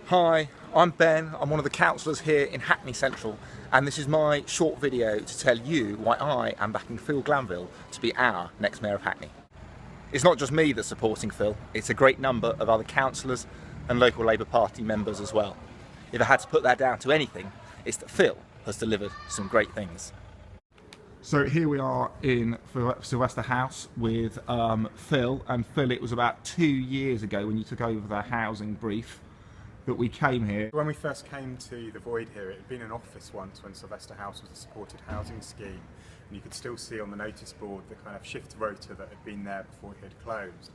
Hi, I'm Ben. I'm one of the councillors here in Hackney Central, and this is my short video to tell you why I am backing Phil Glanville to be our next Mayor of Hackney. It's not just me that's supporting Phil, it's a great number of other councillors and local Labour Party members as well. If I had to put that down to anything, it's that Phil has delivered some great things. So here we are in Sylvester House with Phil, and Phil, it was about 2 years ago when you took over the housing brief that we came here. When we first came to the void here, it had been an office once when Sylvester House was a supported housing scheme, and you could still see on the notice board the kind of shift rota that had been there before it had closed.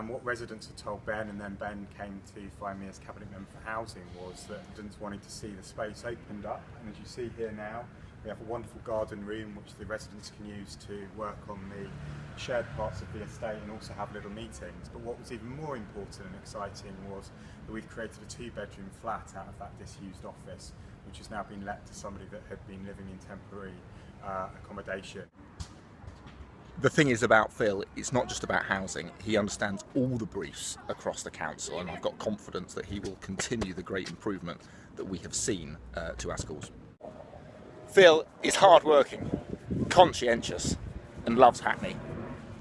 What residents had told Ben, and then Ben came to find me as cabinet member for housing, was that residents wanted to see the space opened up, and as you see here now, we have a wonderful garden room which the residents can use to work on the shared parts of the estate and also have little meetings. But what was even more important and exciting was that we've created a 2-bedroom flat out of that disused office, which has now been let to somebody that had been living in temporary accommodation. The thing is about Phil, it's not just about housing. He understands all the briefs across the council, and I've got confidence that he will continue the great improvement that we have seen to our schools. Phil is hard-working, conscientious, and loves Hackney.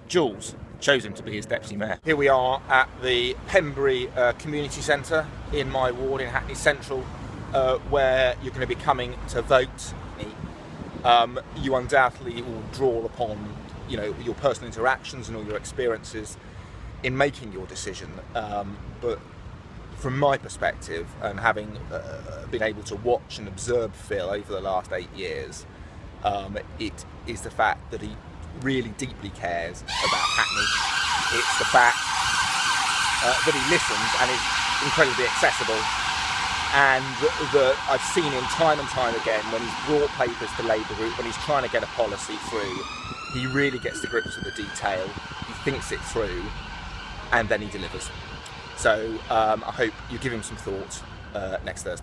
Jules chose him to be his deputy mayor. Here we are at the Pembury Community Centre in my ward in Hackney Central, where you're going to be coming to vote. You undoubtedly will draw upon, your personal interactions and all your experiences in making your decision. But from my perspective, and having been able to watch and observe Phil over the last 8 years, it is the fact that he really deeply cares about Hackney. It's the fact that he listens and is incredibly accessible, and that I've seen him time and time again when he's brought papers to Labour Group, when he's trying to get a policy through, he really gets to grips with the detail, he thinks it through, and then he delivers. So I hope you give him some thought next Thursday.